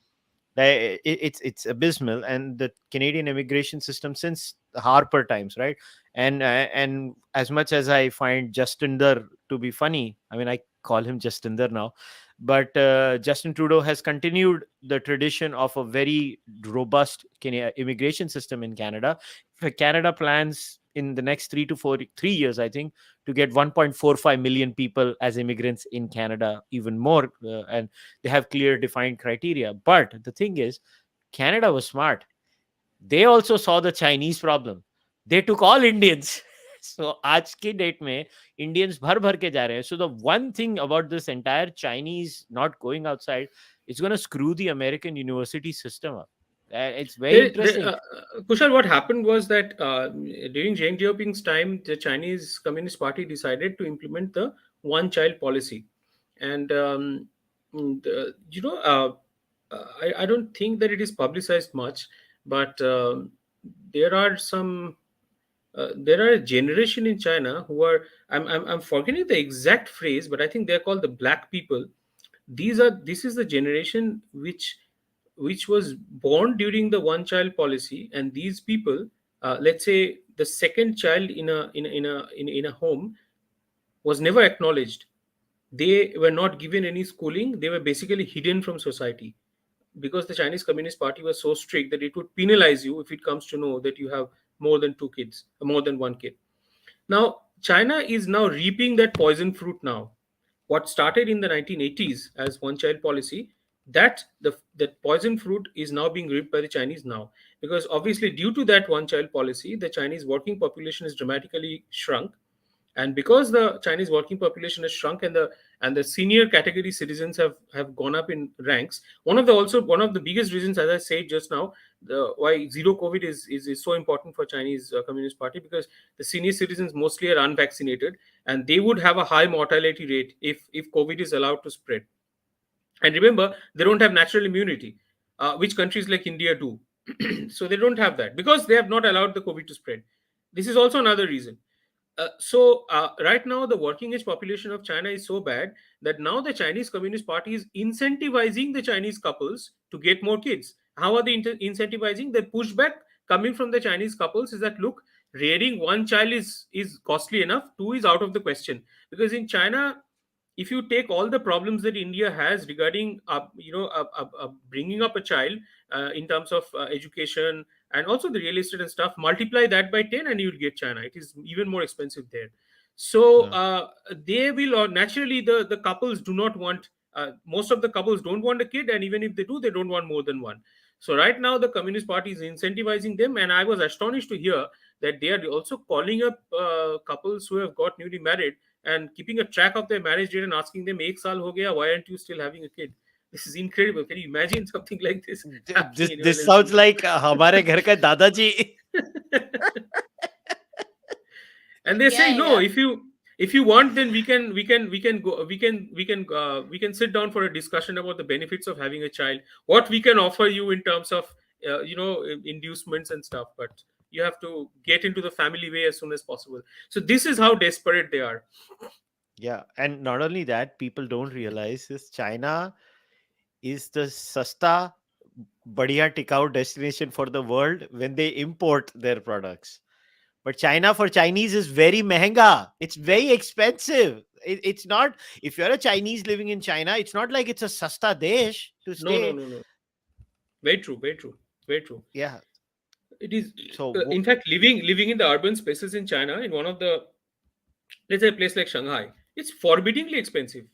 It's abysmal, and the Canadian immigration system since the Harper times, right? And as much as I find Justinder to be funny, I mean, I call him Justinder now, but Justin Trudeau has continued the tradition of a very robust immigration system in Canada. Canada plans in the next 3 years, I think, to get 1.45 million people as immigrants in Canada, even more, and they have clear defined criteria. But the thing is, Canada was smart. They also saw the Chinese problem. They took all Indians. So आज की date में Indians भर भर के जा रहे हैं. So the one thing about this entire Chinese not going outside, it's going to screw the American university system up. It's very interesting. Kushal, what happened was that during Deng Xiaoping's time, the Chinese Communist Party decided to implement the one-child policy, and I don't think that it is publicized much, but there are some. There are a generation in China who are I'm forgetting the exact phrase, but I think they're called the black people. This is the generation which was born during the one child policy, and these people, let's say the second child in a home was never acknowledged. They were not given any schooling. They were basically hidden from society because the Chinese Communist Party was so strict that it would penalize you if it comes to know that you have more than two kids, more than one kid. Now, China is now reaping that poison fruit now. What started in the 1980s as one child policy, that poison fruit is now being reaped by the Chinese now. Because obviously, due to that one child policy, the Chinese working population is dramatically shrunk. And because the Chinese working population has shrunk, and the senior category citizens have gone up in ranks, one of the biggest reasons, as I said just now, why zero COVID is so important for Chinese Communist Party, because the senior citizens mostly are unvaccinated, and they would have a high mortality rate if COVID is allowed to spread. And remember, they don't have natural immunity, which countries like India do. So they don't have that because they have not allowed the COVID to spread. This is also another reason. Right now, the working age population of China is so bad that now the Chinese Communist Party is incentivizing the Chinese couples to get more kids. How are they incentivizing? The pushback coming from the Chinese couples is that, look, rearing one child is costly enough. Two is out of the question, because in China, if you take all the problems that India has regarding bringing up a child, in terms of education and also the real estate and stuff, multiply that by 10 and you'll get China. It is even more expensive there. So Yeah. they will, or naturally, the couples do not want, most of the couples don't want a kid, and even if they do, they don't want more than one. So right now the Communist Party is incentivizing them, and I was astonished to hear that they are also calling up couples who have got newly married and keeping a track of their marriage date and asking them, "Ek saal ho gaya, why aren't you still having a kid?" This is incredible. Can you imagine something like this happening This anywhere else in sounds like हमारे घर का दादाजी. the And they're Yeah, saying, no, yeah. if you want, then we can go we can sit down for a discussion about the benefits of having a child, what we can offer you in terms of inducements and stuff, but you have to get into the family way as soon as possible. So this is how desperate they are. Yeah, and not only that, people don't realize this. China is the sasta, बढ़िया टिकाऊ destination for the world when they import their products. But China for Chinese is very mehenga. It's very expensive. It's not, if you're a Chinese living in China, it's not like it's a sasta desh to No, no, stay. no, no. Very true, very true, very true. Yeah. It is, So, in fact, living in the urban spaces in China, in one of the, let's say, a place like Shanghai, it's forbiddingly expensive,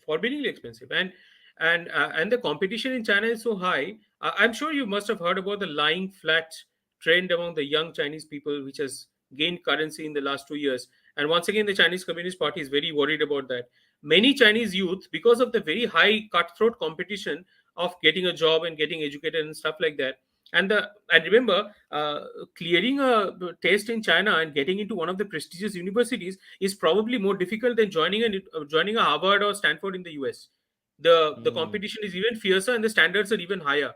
and the competition in China is so high. I'm sure you must have heard about the lying flat trend among the young Chinese people, which has gained currency in the last 2 years. And once again, the Chinese Communist Party is very worried about that. Many Chinese youth, because of the very high cutthroat competition of getting a job and getting educated and stuff like that, and remember, clearing a test in China and getting into one of the prestigious universities is probably more difficult than joining a Harvard or Stanford in the US. The mm, competition is even fiercer and the standards are even higher.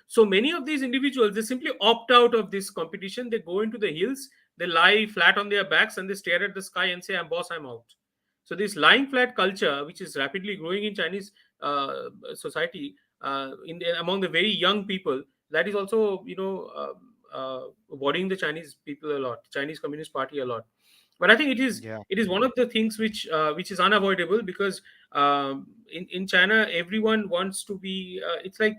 So many of these individuals, they simply opt out of this competition. They go into the hills, they lie flat on their backs, and they stare at the sky and say, "I'm boss, I'm out." So this lying flat culture, which is rapidly growing in Chinese society, among the very young people, that is also worrying the Chinese people a lot, Chinese Communist Party a lot. But I think yeah. it is one of the things which is unavoidable, because in China everyone wants to be. It's like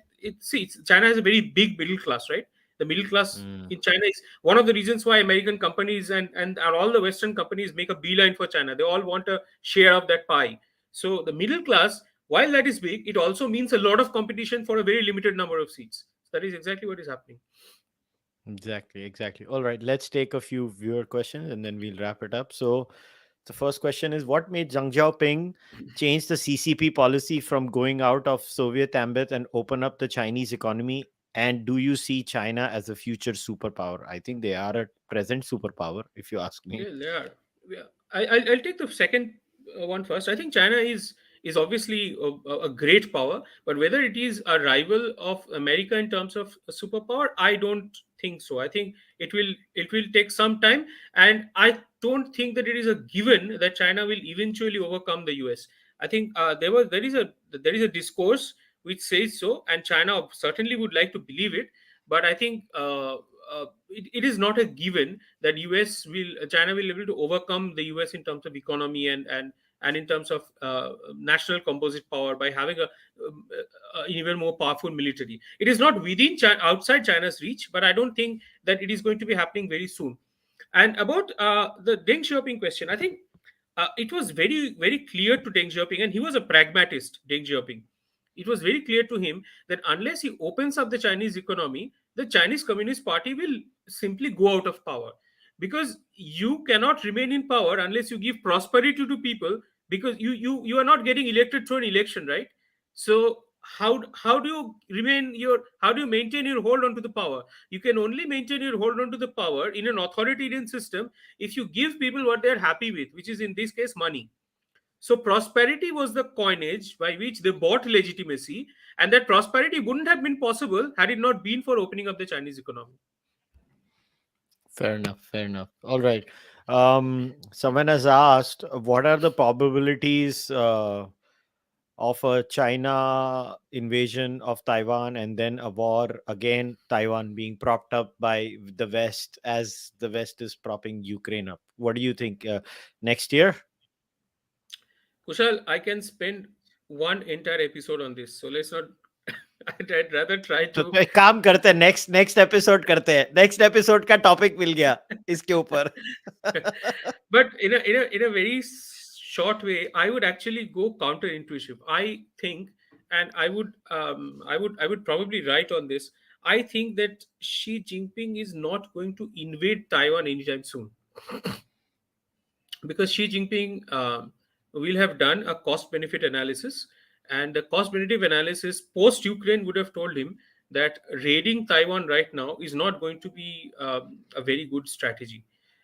China has a very big middle class, right? The middle class Mm, in China is one of the reasons why American companies and all the Western companies make a beeline for China. They all want a share of that pie. So the middle class, while that is big, it also means a lot of competition for a very limited number of seats. So that is exactly what is happening. exactly, exactly. All right, let's take a few viewer questions and then we'll wrap it up. So, the first question is, what made Zhang Xiaoping change the CCP policy from going out of Soviet ambit and open up the Chinese economy? And do you see China as a future superpower? I think they are a present superpower, if you ask me. Yeah, they are. Yeah. I'll take the second one first. I think China is obviously a great power, but whether it is a rival of America in terms of a superpower, I don't think so. I think it will take some time, and I don't think that it is a given that China will eventually overcome the US. I think there is a discourse which says so, and China certainly would like to believe it, but I think it is not a given that China will be able to overcome the US in terms of economy and in terms of national composite power by having a even more powerful military. It is not within China, outside China's reach, but I don't think that it is going to be happening very soon. And about the Deng Xiaoping question, I think it was very, very clear to Deng Xiaoping, and he was a pragmatist, Deng Xiaoping. It was very clear to him that unless he opens up the Chinese economy, the Chinese Communist Party will simply go out of power. because you cannot remain in power unless you give prosperity to people, because you are not getting elected through an election, right? So how do you remain your how do you maintain your hold on to the power? You can only maintain your hold on to the power in an authoritarian system if you give people what they're happy with, which is in this case money. So prosperity was the coinage by which they bought legitimacy, and that prosperity wouldn't have been possible had it not been for opening up the Chinese economy. Fair enough. Fair enough. All right. Someone has asked, what are the probabilities of a China invasion of Taiwan and then a war again, Taiwan being propped up by the West as the West is propping Ukraine up? What do you think? Next year? Kushal, I can spend one entire episode on this, so let's not. I'd rather try तो to. एक काम करते हैं, next episode करते हैं, next episode का topic मिल गया इसके ऊपर. But in a very short way, I would actually go counterintuitive. I think, and I would probably write on this. I think that Xi Jinping is not going to invade Taiwan anytime soon, because Xi Jinping will have done a cost benefit analysis, and the cost benefit analysis post Ukraine would have told him that raiding Taiwan right now is not going to be a very good strategy.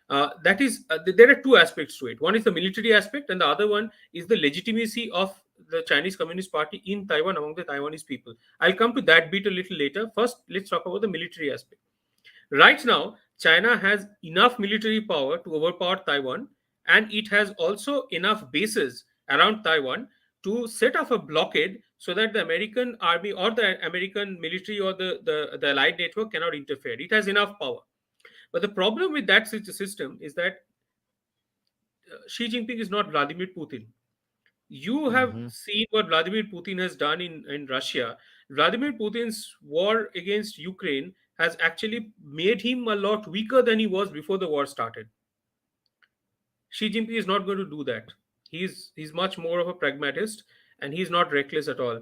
There are two aspects to it. One is the military aspect, and the other one is the legitimacy of the Chinese Communist Party in Taiwan among the Taiwanese people. I'll come to that bit a little later. First, let's talk about the military aspect. Right now, China has enough military power to overpower Taiwan, and it has also enough bases around Taiwan to set off a blockade so that the American army or the American military or the allied network cannot interfere. It has enough power. But the problem with that system is that Xi Jinping is not Vladimir Putin. You have Mhm. seen what Vladimir Putin has done in Russia. Vladimir Putin's war against Ukraine has actually made him a lot weaker than he was before the war started. Xi Jinping is not going to do that. He's much more of a pragmatist, and he's not reckless at all.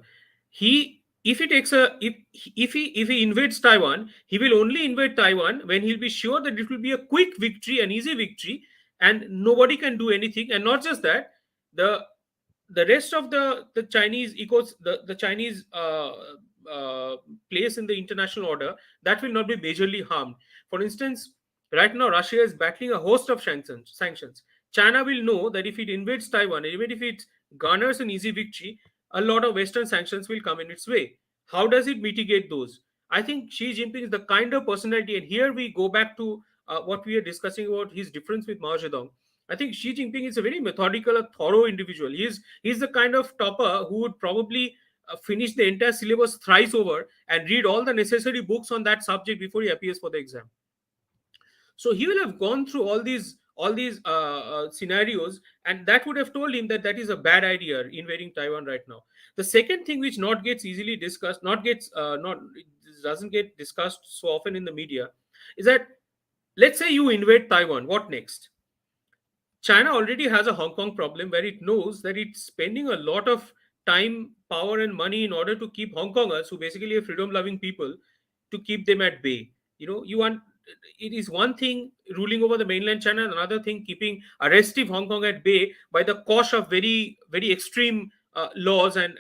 He if he takes a if he invades Taiwan, he will only invade Taiwan when he'll be sure that it will be a quick victory, an easy victory, and nobody can do anything. And not just that, the the rest of the Chinese the Chinese place in the international order, that will not be majorly harmed. For instance, right now Russia is battling a host of sanctions. China will know that if it invades Taiwan, even if it garners an easy victory, a lot of Western sanctions will come in its way. How does it mitigate those? I think Xi Jinping is the kind of personality, and here we go back to what we are discussing about his difference with Mao Zedong. I think Xi Jinping is a very methodical, a thorough individual. He's the kind of topper who would probably finish the entire syllabus thrice over and read all the necessary books on that subject before he appears for the exam. So he will have gone through all these scenarios, and that would have told him that that is a bad idea invading Taiwan right now. The second thing which not gets easily discussed, not gets not it doesn't get discussed so often in the media, is that let's say you invade Taiwan, what next? China already has a Hong Kong problem where it knows that it's spending a lot of time, power, and money in order to keep Hong Kongers, who basically are freedom loving people, to keep them at bay. You want it is one thing ruling over the mainland China, and another thing keeping a restive Hong Kong at bay by the cost of very very extreme laws and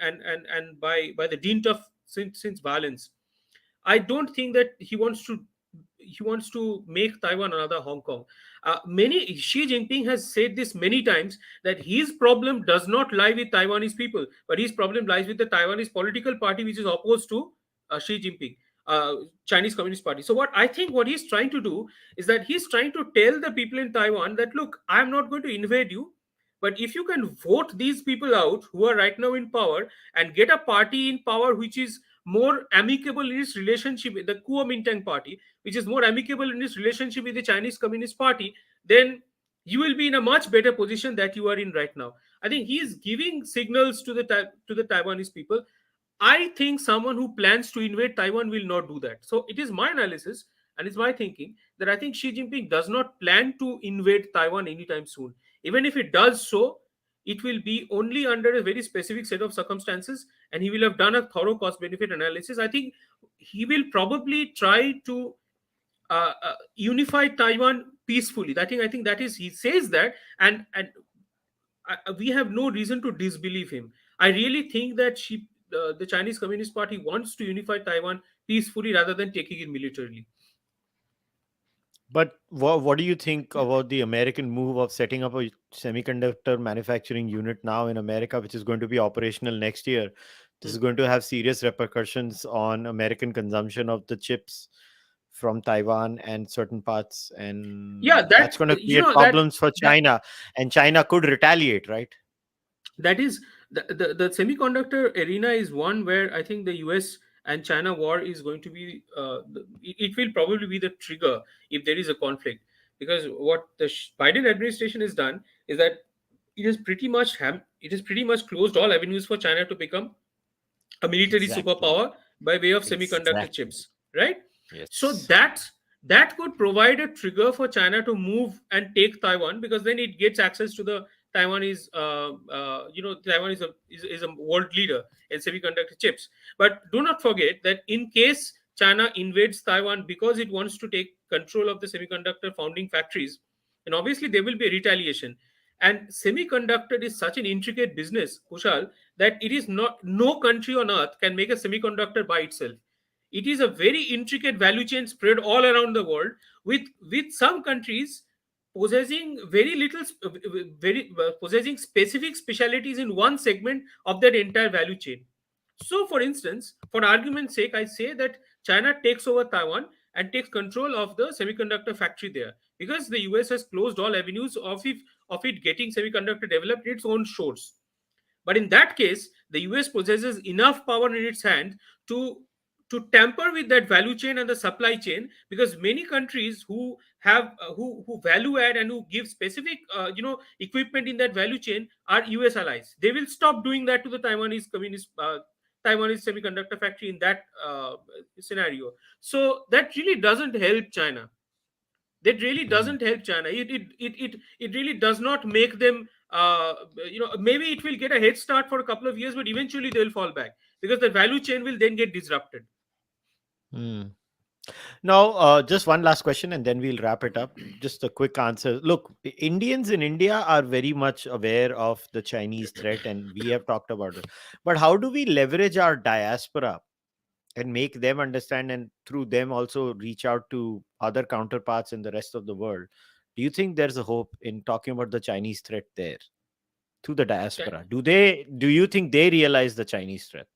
by the dint of since violence. I don't think that he wants to make Taiwan another Hong Kong. Many Xi Jinping has said this many times that his problem does not lie with Taiwanese people, but his problem lies with the Taiwanese political party, which is opposed to Xi Jinping, Chinese Communist Party. So what he's trying to do is that he's trying to tell the people in Taiwan that look, I'm not going to invade you, but if you can vote these people out who are right now in power and get a party in power which is more amicable in its relationship with the Kuomintang party, which is more amicable in its relationship with the Chinese Communist Party, then you will be in a much better position that you are in right now. I think he is giving signals to the Taiwanese people. I think someone who plans to invade Taiwan will not do that. So it is my analysis and it's my thinking that I think Xi Jinping does not plan to invade Taiwan anytime soon. Even if it does so, it will be only under a very specific set of circumstances, and he will have done a thorough cost benefit analysis. I think he will probably try to unify Taiwan peacefully. I think that is, he says that, and we have no reason to disbelieve him. I really think that the Chinese Communist Party wants to unify Taiwan peacefully rather than taking it militarily. But what do you think about the American move of setting up a semiconductor manufacturing unit now in America, which is going to be operational next year? This Hmm. is going to have serious repercussions on American consumption of the chips from Taiwan and certain parts, Yeah, and that's that going to you create know problems for that China, and China could retaliate, right? that is the semiconductor arena is one where I think the US and China war is going to be, it will probably be the trigger if there is a conflict, because what the Biden administration has done is that it has pretty much closed all avenues for China to become a military Exactly. superpower by way of semiconductor Exactly. chips, right? So Yes. that could provide a trigger for China to move and take Taiwan, because then it gets access to the Taiwanese. Taiwan is a world leader in semiconductor chips. But do not forget that in case China invades Taiwan because it wants to take control of the semiconductor founding factories, then obviously there will be a retaliation. And semiconductor is such an intricate business, Kushal, that it is not, no country on earth can make a semiconductor by itself. It is a very intricate value chain spread all around the world, with some countries possessing very little very possessing specific specialities in one segment of that entire value chain. So for instance, for argument's sake, I say that China takes over Taiwan and takes control of the semiconductor factory there, because the US has closed all avenues of it getting semiconductor developed its own shores. But in that case, the US possesses enough power in its hand to tamper with that value chain and the supply chain, because many countries who have who value add and who give specific equipment in that value chain are US allies. They will stop doing that to the Taiwanese semiconductor factory in that scenario. So that really doesn't help China. That really Mhm. doesn't help China. It really does not make them, maybe it will get a head start for a couple of years, but eventually they will fall back, because the value chain will then get disrupted. Hmm. Now, just one last question and then we'll wrap it up. Just a quick answer. Look, Indians in India are very much aware of the Chinese threat and we have talked about it. But how do we leverage our diaspora and make them understand and through them also reach out to other counterparts in the rest of the world? Do you think there's a hope in talking about the Chinese threat there through the Yeah. diaspora? Do you think they realize the Chinese threat?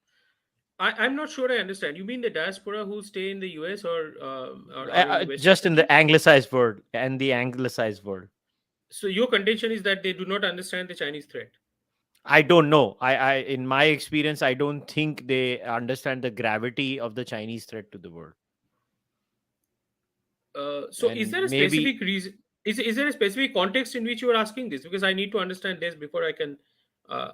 I'm not sure I understand. You mean the diaspora who stay in the US, or in the Western Just in the countries? anglicized world and the anglicized world. So your contention is that they do not understand the Chinese threat. I don't know. In my experience, I don't think they understand the gravity of the Chinese threat to the world. So is there And a maybe specific reason? Is there a specific context in which you are asking this? Because I need to understand this before I can uh,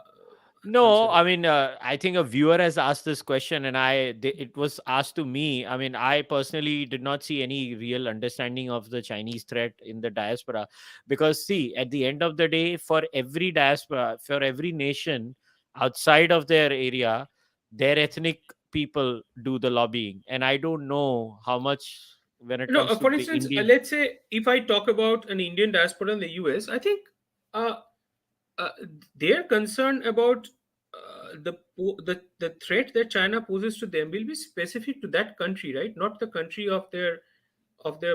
no, answer it. I mean, I think a viewer has asked this question, and it was asked to me. I mean, I personally did not see any real understanding of the Chinese threat in the diaspora, because see, at the end of the day, for every diaspora, for every nation outside of their area, their ethnic people do the lobbying, and I don't know how much when it No, comes to for the instance, Indian. let's say if I talk about an Indian diaspora in the US, I think uh, uh, they're concerned about the threat that China poses to them will be specific to that country, right? Not the country of their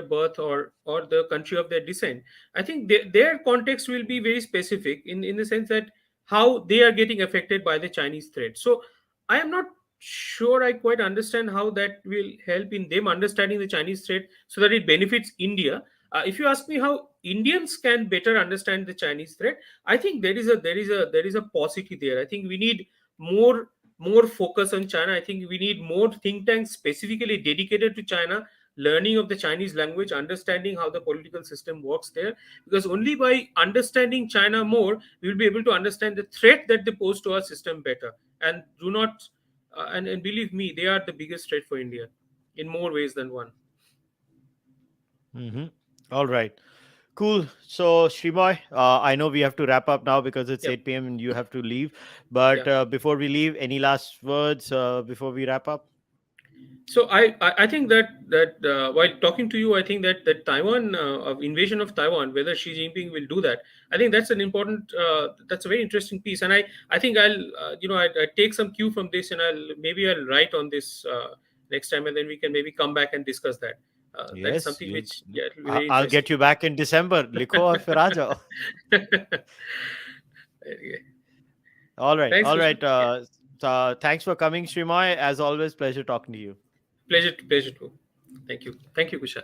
birth, or the country of their descent. I think their context will be very specific in the sense that how they are getting affected by the Chinese threat. So I am not sure I quite understand how that will help in them understanding the Chinese threat so that it benefits India. If you ask me how Indians can better understand the Chinese threat, I think there is a paucity there. I think we need more more focus on China. I think we need more think tanks specifically dedicated to China, learning of the Chinese language, understanding how the political system works there. Because only by understanding China more, we will be able to understand the threat that they pose to our system better. And do not, and believe me, they are the biggest threat for India in more ways than one. Mhm. All right. Cool. So, Shrimoy, I know we have to wrap up now because it's Yep. 8 p.m. and you have to leave. But Yeah. before we leave, any last words before we wrap up? So I think that while talking to you, I think that Taiwan of invasion of Taiwan, whether Xi Jinping will do that, I think that's an important, that's a very interesting piece. And I think I'll I take some cue from this, and I'll write on this next time, and then we can maybe come back and discuss that. That is Yes, something you. which, yeah, it will be very I'll get interesting. you back in December. Likho aur fir aa jao. Okay. All right, Thanks, all Kushal. right. Yeah. Thanks for coming, Sreemoy. As always, pleasure talking to you. Pleasure too. Thank you, Kushal.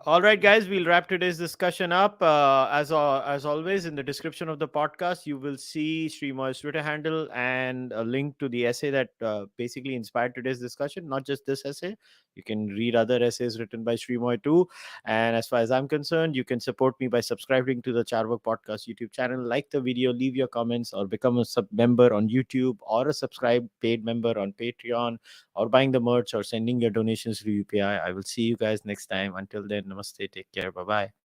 All right, guys, we'll wrap today's discussion up. As always, in the description of the podcast, you will see Sreemoy's Twitter handle and a link to the essay that basically inspired today's discussion. Not just this essay, you can read other essays written by Sreemoy too. And as far as I'm concerned, you can support me by subscribing to the Cārvāka podcast YouTube channel. Like the video, leave your comments, or become a sub member on YouTube, or a subscribe paid member on Patreon, or buying the merch, or sending your donations through UPI. I will see you guys next time. Until then, namaste. Take care. Bye bye.